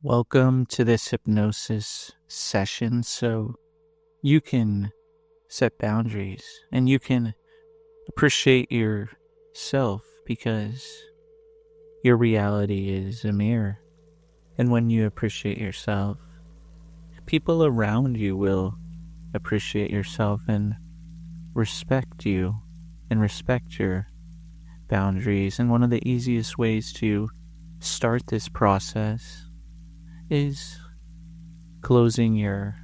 Welcome to this hypnosis session so you can set boundaries and you can appreciate yourself because your reality is a mirror. And when you appreciate yourself, people around you will appreciate yourself and respect you and respect your boundaries. And one of the easiest ways to start this process is closing your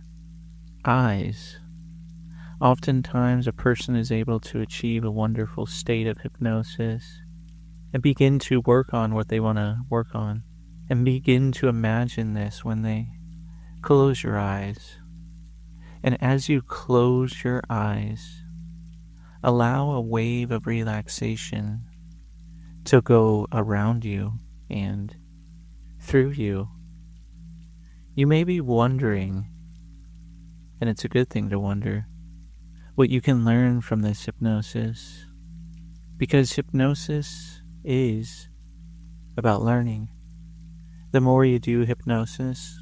eyes. Oftentimes, a person is able to achieve a wonderful state of hypnosis and begin to work on what they want to work on and begin to imagine this when they close your eyes. And as you close your eyes, allow a wave of relaxation to go around you and through you. You may be wondering, and it's a good thing to wonder, what you can learn from this hypnosis, because hypnosis is about learning. The more you do hypnosis,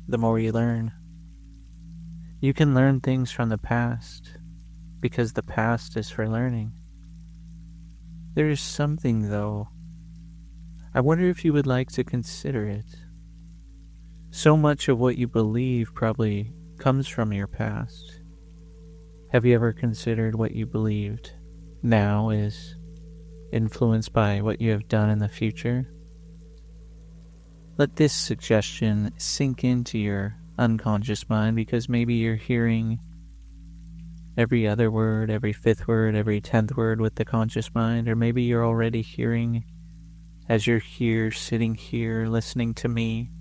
the more you learn. You can learn things from the past, because the past is for learning. There is something, though. I wonder if you would like to consider it. So much of what you believe probably comes from your past. Have you ever considered what you believed now is influenced by what you have done in the future? Let this suggestion sink into your unconscious mind, because maybe you're hearing every other word, every fifth word, every 10th word with the conscious mind, or maybe you're already hearing, as you're here, sitting here, listening to me,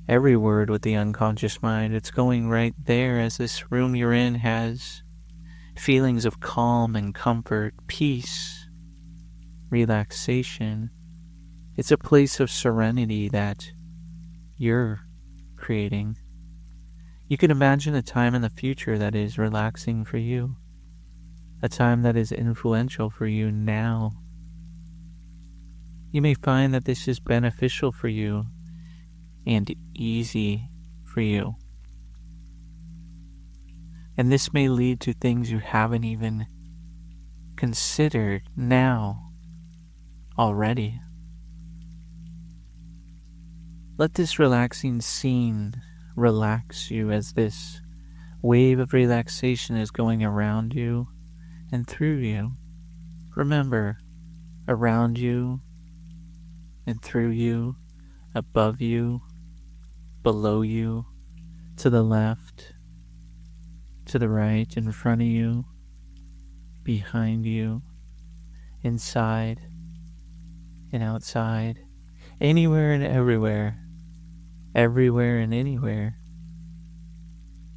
every word with the unconscious mind. It's going right there, as this room you're in has feelings of calm and comfort, peace, relaxation. It's a place of serenity that you're creating. You can imagine a time in the future that is relaxing for you, a time that is influential for you now. You may find that this is beneficial for you and easy for you. And this may lead to things you haven't even considered now already. Let this relaxing scene relax you as this wave of relaxation is going around you and through you. Remember, around you and through you, above you, below you, to the left, to the right, in front of you, behind you, inside and outside, anywhere and everywhere and anywhere.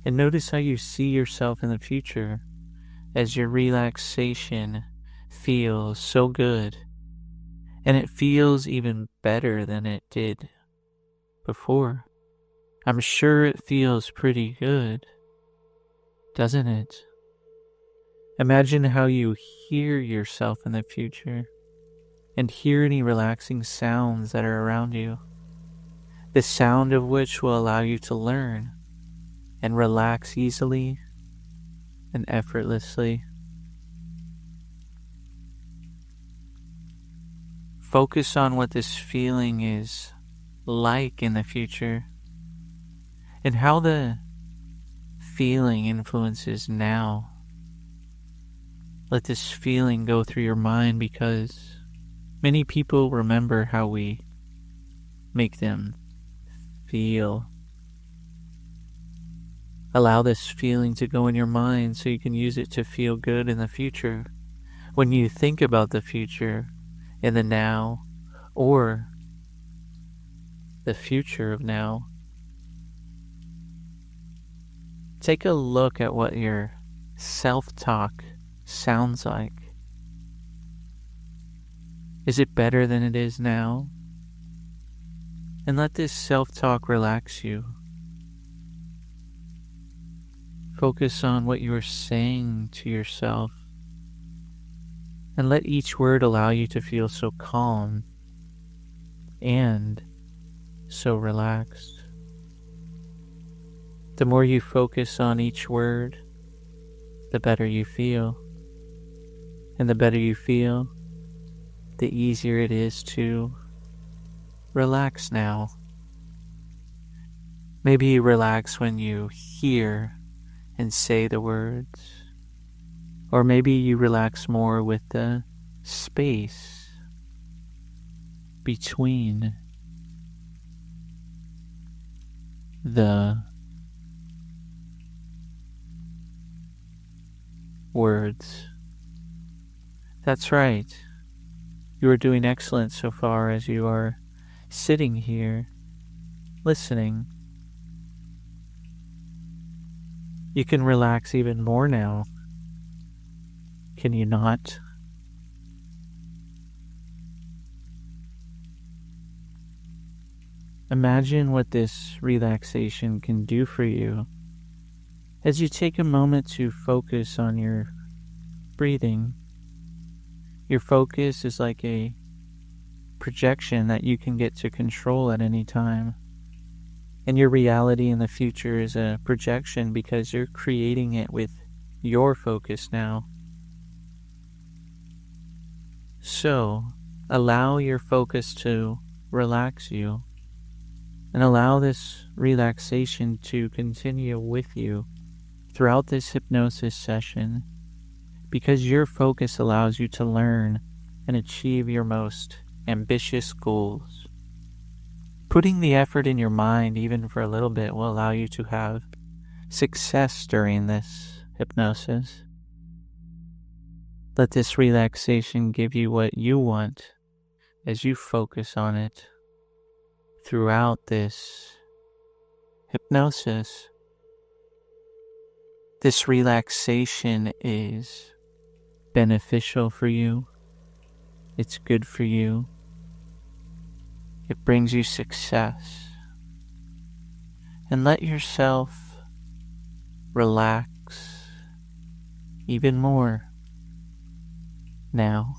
And notice how you see yourself in the future as your relaxation feels so good, and it feels even better than it did before. I'm sure it feels pretty good, doesn't it? Imagine how you hear yourself in the future and hear any relaxing sounds that are around you, the sound of which will allow you to learn and relax easily and effortlessly. Focus on what this feeling is like in the future and how the feeling influences now. Let this feeling go through your mind, because many people remember how we make them feel. Allow this feeling to go in your mind so you can use it to feel good in the future. When you think about the future in the now, or the future of now, take a look at what your self-talk sounds like. Is it better than it is now? And let this self-talk relax you. Focus on what you are saying to yourself, and let each word allow you to feel so calm and so relaxed. The more you focus on each word, the better you feel. And the better you feel, the easier it is to relax now. Maybe you relax when you hear and say the words. Or maybe you relax more with the space between the words. That's right. You are doing excellent so far as you are sitting here listening. You can relax even more now. Can you not? Imagine what this relaxation can do for you as you take a moment to focus on your breathing. Your focus is like a projection that you can get to control at any time. And your reality in the future is a projection because you're creating it with your focus now. So, allow your focus to relax you and allow this relaxation to continue with you throughout this hypnosis session, because your focus allows you to learn and achieve your most ambitious goals. Putting the effort in your mind, even for a little bit, will allow you to have success during this hypnosis. Let this relaxation give you what you want as you focus on it throughout this hypnosis. This relaxation is beneficial for you. It's good for you. It brings you success. And let yourself relax even more now.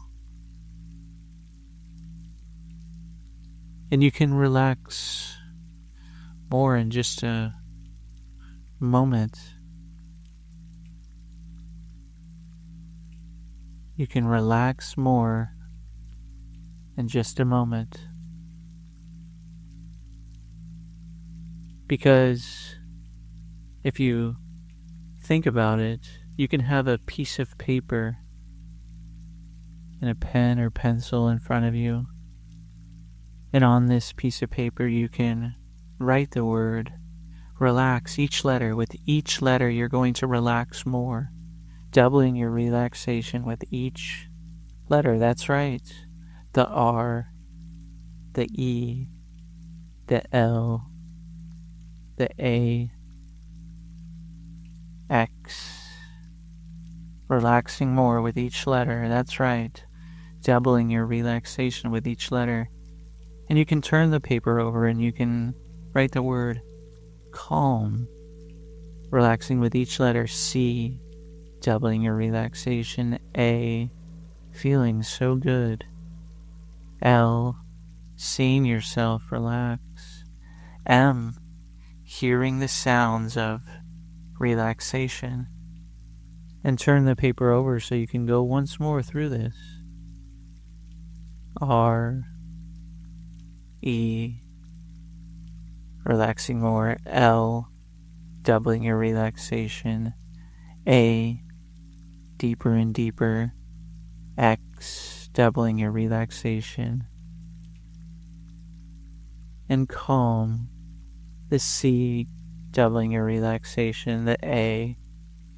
And you can relax more in just a moment. You can relax more in just a moment. Because if you think about it, you can have a piece of paper and a pen or pencil in front of you. And on this piece of paper, you can write the word relax, each letter. With each letter, you're going to relax more, doubling your relaxation with each letter. That's right. The R, the E, the L, the A, X. Relaxing more with each letter. That's right. Doubling your relaxation with each letter. And you can turn the paper over and you can write the word calm. Relaxing with each letter. C, doubling your relaxation. A, feeling so good. L, seeing yourself relax. M, hearing the sounds of relaxation. And turn the paper over so you can go once more through this. R, E, relaxing more. L, doubling your relaxation. A, deeper and deeper. X, doubling your relaxation. And calm. The C, doubling your relaxation. The A,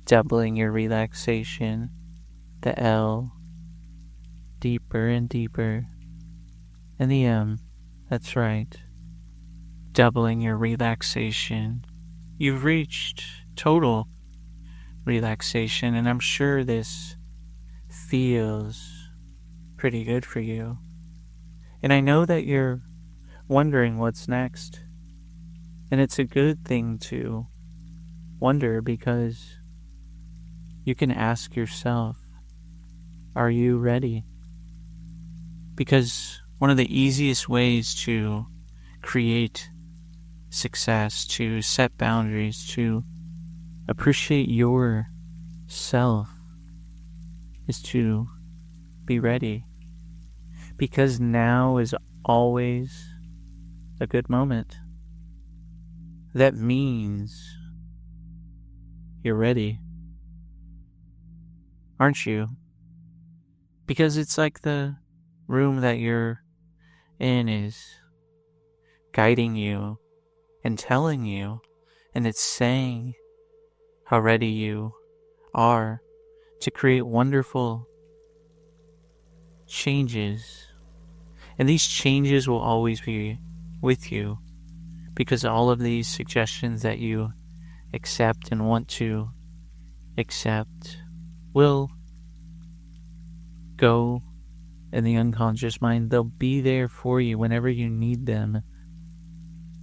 doubling your relaxation. The L, deeper and deeper. And the M, that's right, doubling your relaxation. You've reached total relaxation, and I'm sure this feels pretty good for you. And I know that you're wondering what's next. And it's a good thing to wonder, because you can ask yourself, are you ready? Because one of the easiest ways to create success, to set boundaries, to appreciate yourself is to be ready. Because now is always a good moment. That means you're ready. Aren't you? Because it's like the room that you're in is guiding you and telling you, and it's saying how ready you are to create wonderful changes. And these changes will always be with you, because all of these suggestions that you accept and want to accept will go in the unconscious mind. They'll be there for you whenever you need them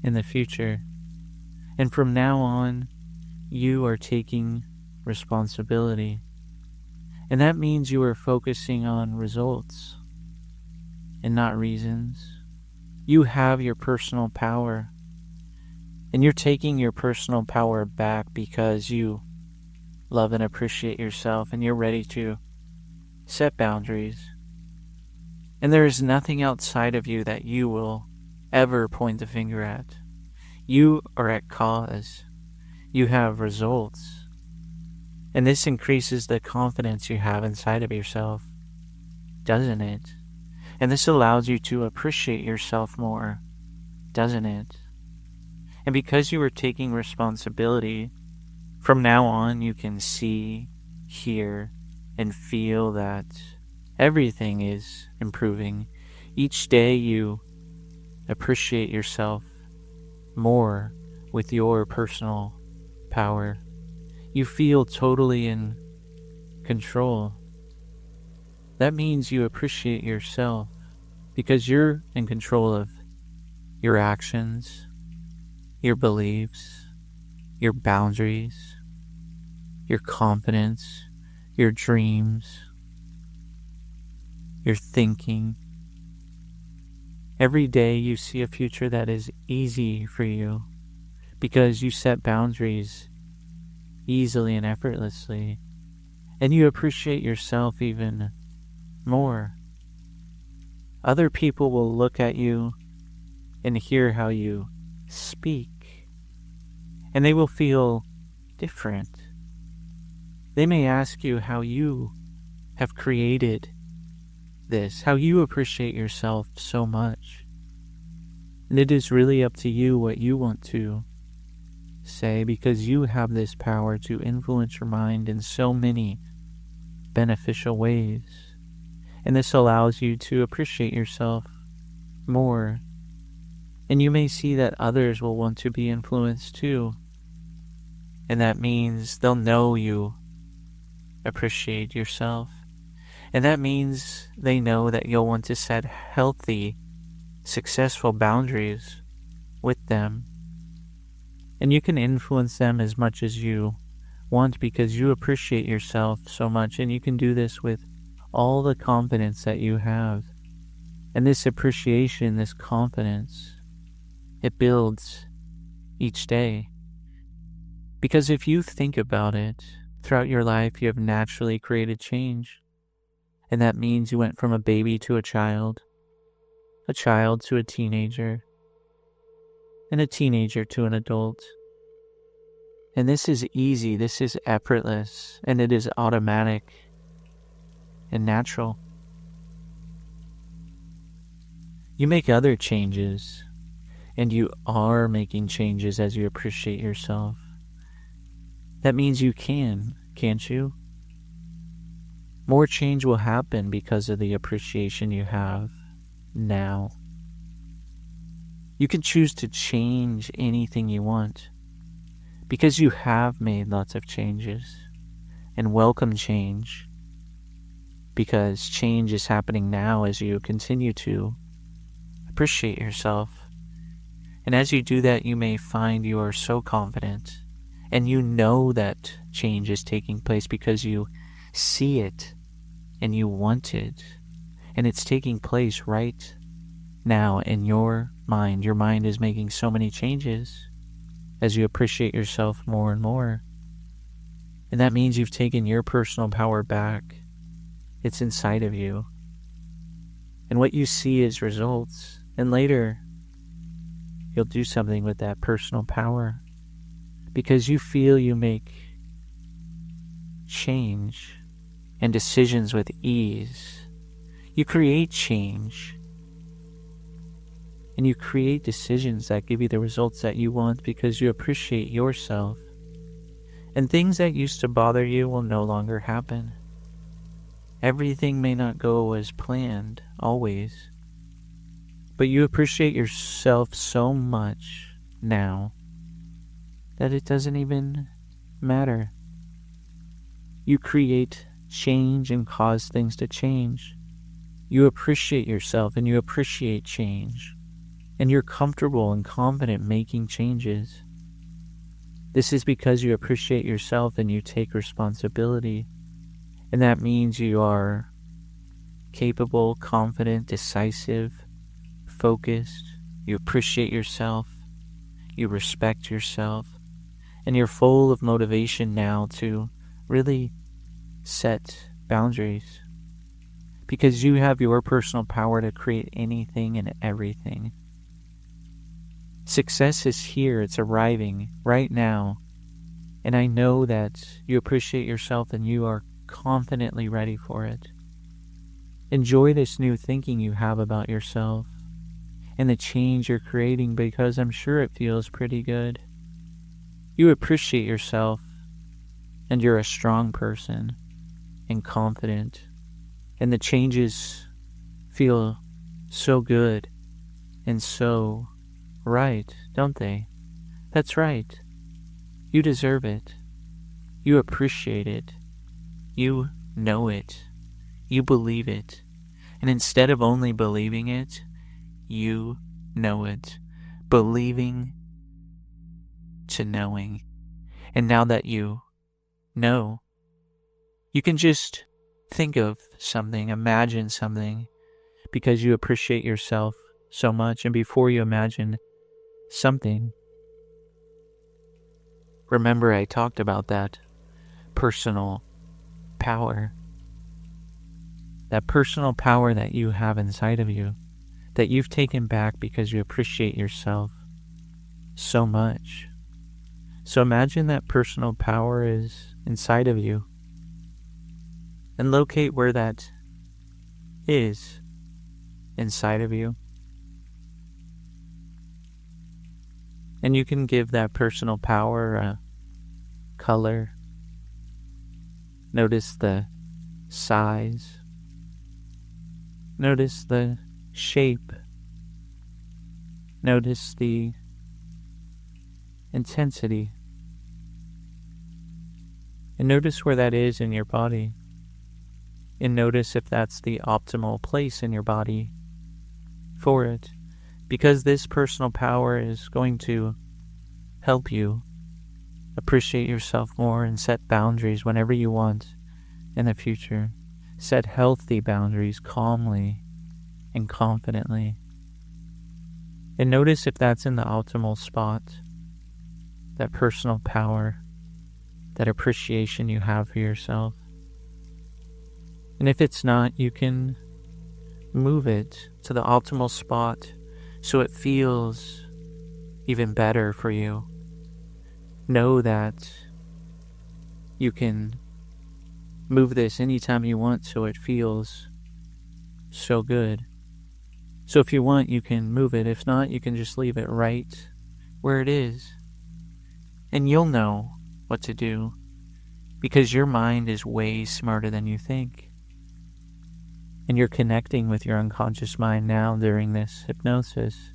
in the future. And from now on, you are taking responsibility. And that means you are focusing on results and not reasons. You have your personal power. And you're taking your personal power back because you love and appreciate yourself, and you're ready to set boundaries. And there is nothing outside of you that you will ever point the finger at. You are at cause. You have results. And this increases the confidence you have inside of yourself, doesn't it? And this allows you to appreciate yourself more, doesn't it? And because you are taking responsibility, from now on you can see, hear, and feel that everything is improving. Each day you appreciate yourself more with your personal power. You feel totally in control. That means you appreciate yourself because you're in control of your actions, your beliefs, your boundaries, your confidence, your dreams, your thinking. Every day you see a future that is easy for you because you set boundaries easily and effortlessly, and you appreciate yourself even more. Other people will look at you and hear how you speak, and they will feel different. They may ask you how you have created this, how you appreciate yourself so much. And it is really up to you what you want to say, because you have this power to influence your mind in so many beneficial ways. And this allows you to appreciate yourself more. And you may see that others will want to be influenced too. And that means they'll know you appreciate yourself. And that means they know that you'll want to set healthy, successful boundaries with them. And you can influence them as much as you want because you appreciate yourself so much. And you can do this with all the confidence that you have. And this appreciation, this confidence, it builds each day. Because if you think about it, throughout your life you have naturally created change. And that means you went from a baby to a child to a teenager, and a teenager to an adult. And this is easy, this is effortless, and it is automatic and natural. You make other changes, and you are making changes as you appreciate yourself. That means you can, can't you? More change will happen because of the appreciation you have now. You can choose to change anything you want because you have made lots of changes, and welcome change, because change is happening now as you continue to appreciate yourself. And as you do that, you may find you are so confident, and you know that change is taking place because you see it and you want it, and it's taking place right now in your mind. Your mind is making so many changes as you appreciate yourself more and more. And that means you've taken your personal power back. It's inside of you. And what you see is results. And later, you'll do something with that personal power because you feel you make change and decisions with ease. You create change. And you create decisions that give you the results that you want because you appreciate yourself. And things that used to bother you will no longer happen. Everything may not go as planned, always. But you appreciate yourself so much now that it doesn't even matter. You create change and cause things to change. You appreciate yourself and you appreciate change. And you're comfortable and confident making changes. This is because you appreciate yourself and you take responsibility. And that means you are capable, confident, decisive, focused. You appreciate yourself. You respect yourself. And you're full of motivation now to really set boundaries. Because you have your personal power to create anything and everything. Success is here. It's arriving right now. And I know that you appreciate yourself and you are confidently ready for it. Enjoy this new thinking you have about yourself and the change you're creating because I'm sure it feels pretty good. You appreciate yourself and you're a strong person and confident. And the changes feel so good and so right, don't they? That's right. You deserve it. You appreciate it. You know it. You believe it. And instead of only believing it, you know it. Believing to knowing. And now that you know, you can just think of something, imagine something, because you appreciate yourself so much. And before you imagine something, remember I talked about that personal power. That personal power that you have inside of you, that you've taken back because you appreciate yourself so much. So imagine that personal power is inside of you. And locate where that is inside of you. And you can give that personal power a color. Notice the size. Notice the shape. Notice the intensity. And notice where that is in your body. And notice if that's the optimal place in your body for it. Because this personal power is going to help you appreciate yourself more and set boundaries whenever you want in the future. Set healthy boundaries calmly and confidently. And notice if that's in the optimal spot. That personal power, that appreciation you have for yourself. And if it's not, you can move it to the optimal spot so it feels even better for you. Know that you can move this anytime you want so it feels so good. So if you want, you can move it. If not, you can just leave it right where it is. And you'll know what to do because your mind is way smarter than you think. And you're connecting with your unconscious mind now during this hypnosis.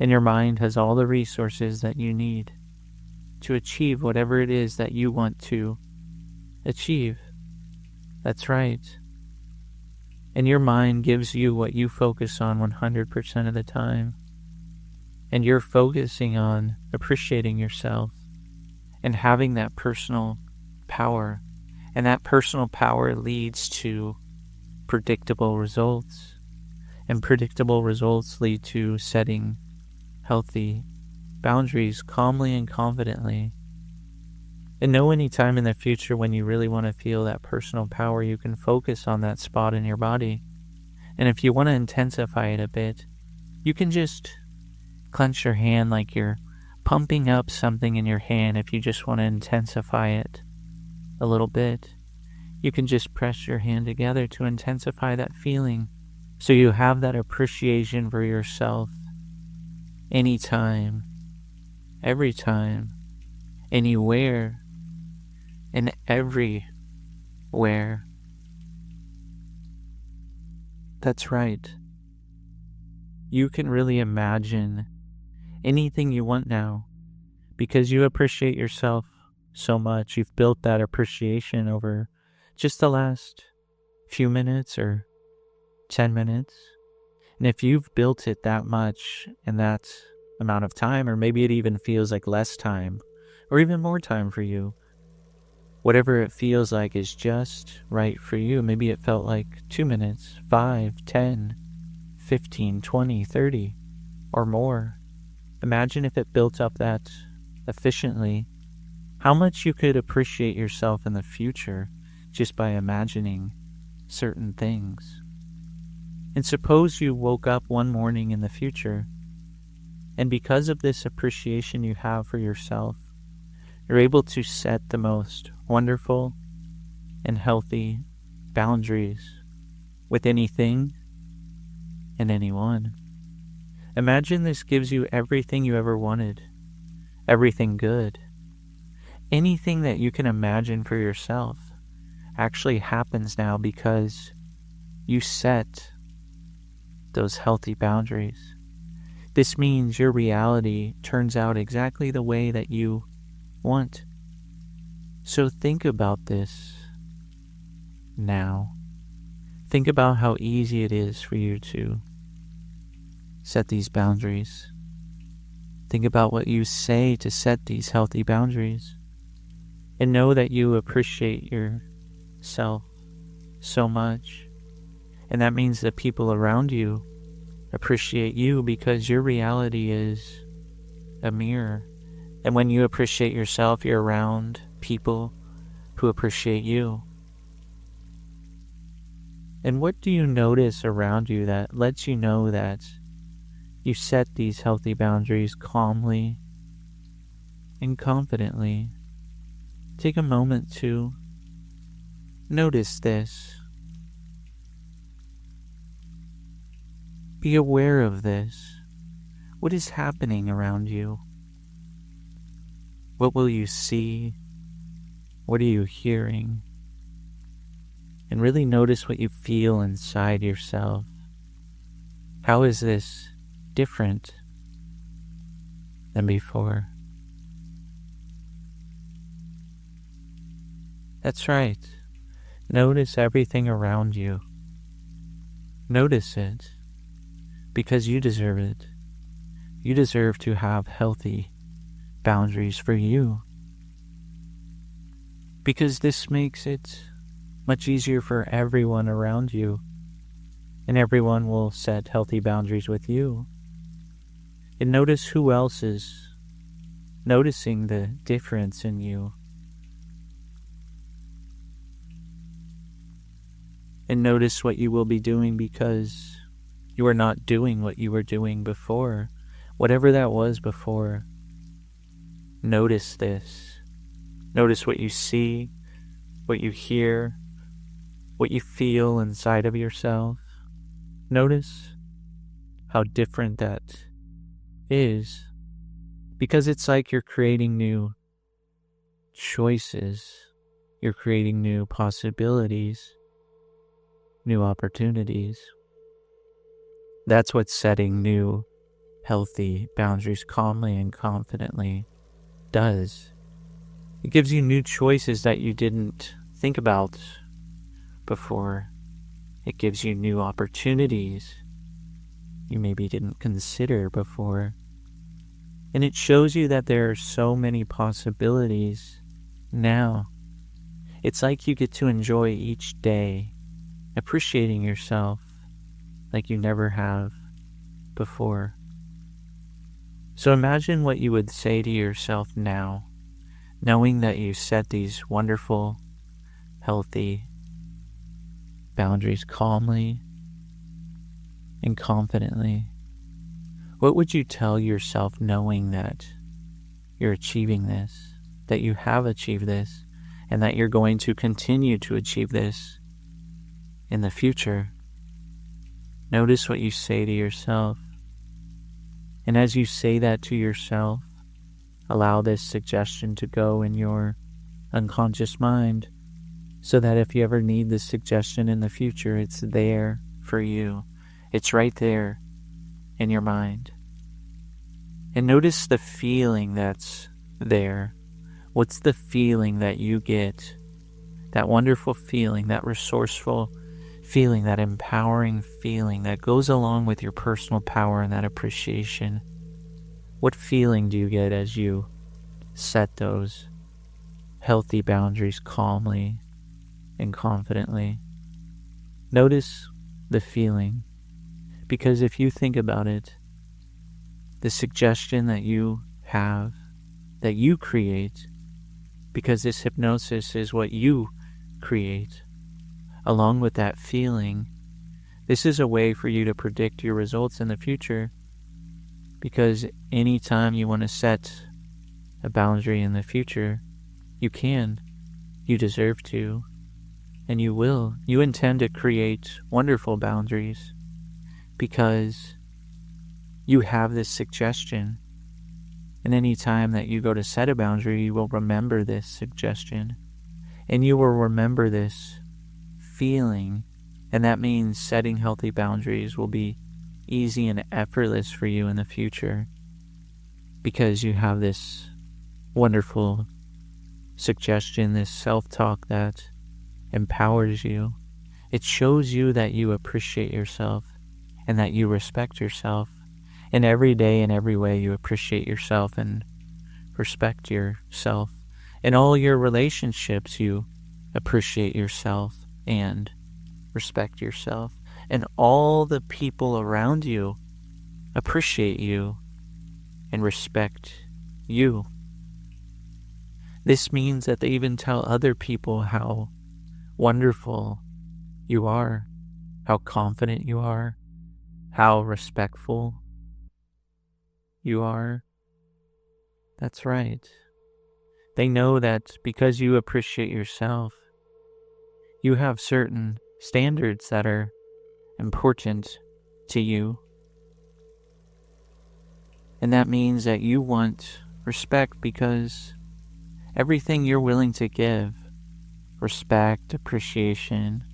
And your mind has all the resources that you need to achieve whatever it is that you want to achieve. That's right. And your mind gives you what you focus on 100% of the time. And you're focusing on appreciating yourself and having that personal power. And that personal power leads to predictable results. And predictable results lead to setting healthy boundaries calmly and confidently. And know any time in the future when you really want to feel that personal power, you can focus on that spot in your body. And if you want to intensify it a bit, you can just clench your hand like you're pumping up something in your hand. If you just want to intensify it a little bit, you can just press your hand together to intensify that feeling. So you have that appreciation for yourself anytime, every time, anywhere, and everywhere. That's right. You can really imagine anything you want now because you appreciate yourself so much. You've built that appreciation over just the last few minutes or 10 minutes. And if you've built it that much in that amount of time, or maybe it even feels like less time or even more time for you, whatever it feels like is just right for you. Maybe it felt like 2 minutes, 5, 10, 15, 20, 30, or more. Imagine if it built up that efficiently, how much you could appreciate yourself in the future just by imagining certain things. And suppose you woke up one morning in the future, and because of this appreciation you have for yourself, you're able to set the most wonderful and healthy boundaries with anything and anyone. Imagine this gives you everything you ever wanted, everything good. Anything that you can imagine for yourself actually happens now because you set those healthy boundaries. This means your reality turns out exactly the way that you want. So think about this now. Think about how easy it is for you to set these boundaries. Think about what you say to set these healthy boundaries. And know that you appreciate yourself so much. And that means that people around you appreciate you because your reality is a mirror. And when you appreciate yourself, you're around people who appreciate you. And what do you notice around you that lets you know that you set these healthy boundaries calmly and confidently? Take a moment to notice this. Be aware of this. What is happening around you? What will you see? What are you hearing? And really notice what you feel inside yourself. How is this different than before? That's right. Notice everything around you. Notice it because you deserve it. You deserve to have healthy boundaries for you because this makes it much easier for everyone around you, and everyone will set healthy boundaries with you. And notice who else is noticing the difference in you. And notice what you will be doing because you are not doing what you were doing before. Whatever that was before. Notice this. Notice what you see, what you hear, what you feel inside of yourself. Notice how different that is. Because it's like you're creating new choices. You're creating new possibilities. New opportunities. That's what setting new, healthy boundaries calmly and confidently does. It gives you new choices that you didn't think about before. It gives you new opportunities you maybe didn't consider before. And it shows you that there are so many possibilities now. It's like you get to enjoy each day, appreciating yourself like you never have before. So imagine what you would say to yourself now, knowing that you set these wonderful, healthy boundaries calmly and confidently. What would you tell yourself knowing that you're achieving this, that you have achieved this, and that you're going to continue to achieve this in the future? Notice what you say to yourself. And as you say that to yourself, allow this suggestion to go in your unconscious mind so that if you ever need this suggestion in the future, it's there for you. It's right there in your mind. And notice the feeling that's there. What's the feeling that you get? That wonderful feeling, that resourceful feeling, that empowering feeling that goes along with your personal power and that appreciation. What feeling do you get as you set those healthy boundaries calmly and confidently? Notice the feeling, because if you think about it, the suggestion that you have, that you create, because this hypnosis is what you create, along with that feeling, this is a way for you to predict your results in the future, because anytime you want to set a boundary in the future, you can, you deserve to, and you will. You intend to create wonderful boundaries because you have this suggestion. And any time that you go to set a boundary, you will remember this suggestion. And you will remember this feeling. And that means setting healthy boundaries will be easy and effortless for you in the future, because you have this wonderful suggestion, this self-talk that empowers you. It shows you that you appreciate yourself and that you respect yourself. And every day in every way you appreciate yourself and respect yourself. In all your relationships you appreciate yourself and respect yourself. And all the people around you appreciate you and respect you. This means that they even tell other people how wonderful you are, how confident you are, how respectful you are. That's right. They know that because you appreciate yourself, you have certain standards that are important to you. And that means that you want respect because everything you're willing to give, respect, appreciation,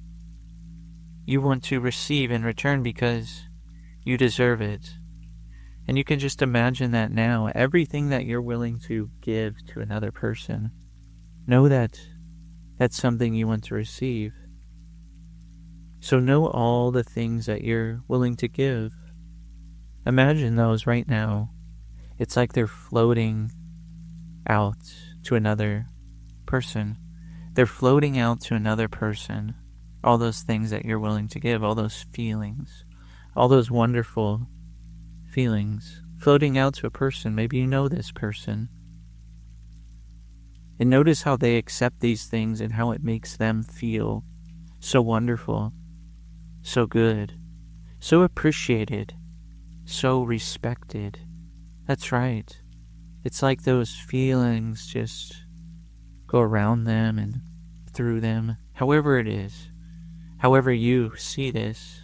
you want to receive in return because you deserve it. And you can just imagine that now. Everything that you're willing to give to another person, know that that's something you want to receive. So know all the things that you're willing to give. Imagine those right now. It's like they're floating out to another person. They're floating out to another person. All those things that you're willing to give, all those feelings, all those wonderful feelings floating out to a person. Maybe you know this person. And notice how they accept these things and how it makes them feel so wonderful, so good, so appreciated, so respected. That's right. It's like those feelings just go around them and through them, however it is, however you see this.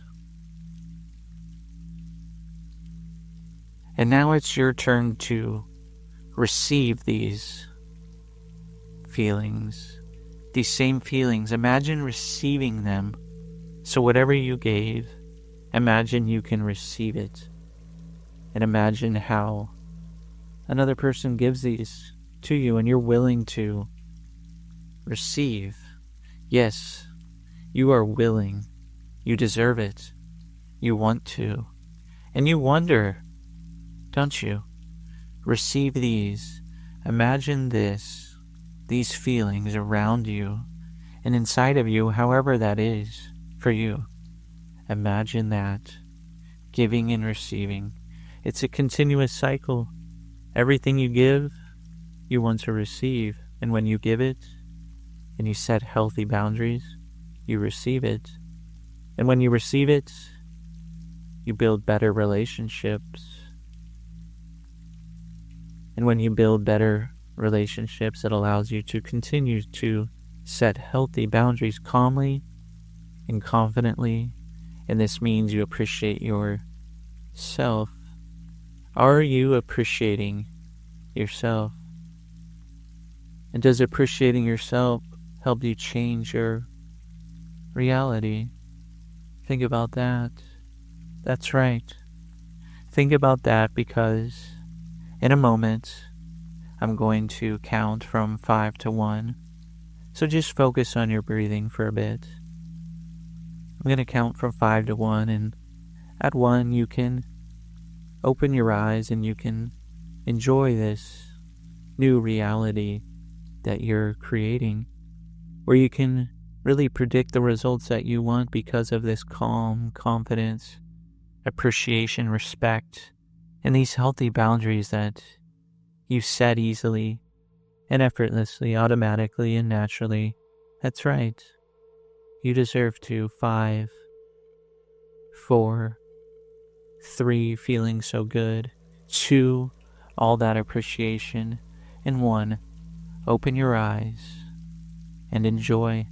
And now it's your turn to receive these feelings, these same feelings. Imagine receiving them. So whatever you gave, imagine you can receive it. And imagine how another person gives these to you and you're willing to receive. Yes, you are willing. You deserve it. You want to. And you wonder, don't you? Receive these. Imagine this, these feelings around you and inside of you, however that is for you. Imagine that. Giving and receiving. It's a continuous cycle. Everything you give, you want to receive. And when you give it, and you set healthy boundaries, you receive it. And when you receive it, you build better relationships. And when you build better relationships, it allows you to continue to set healthy boundaries calmly and confidently. And this means you appreciate yourself. Are you appreciating yourself? And does appreciating yourself help you change your reality? Think about that. That's right. Think about that, because in a moment, I'm going to count from 5 to 1. So just focus on your breathing for a bit. I'm going to count from 5 to 1, and at 1, you can open your eyes and you can enjoy this new reality that you're creating, where you can really predict the results that you want because of this calm, confidence, appreciation, respect, and these healthy boundaries that you set easily and effortlessly, automatically and naturally. That's right. You deserve to. 5, 4, 3, feeling so good. 2, all that appreciation. And 1, open your eyes and enjoy.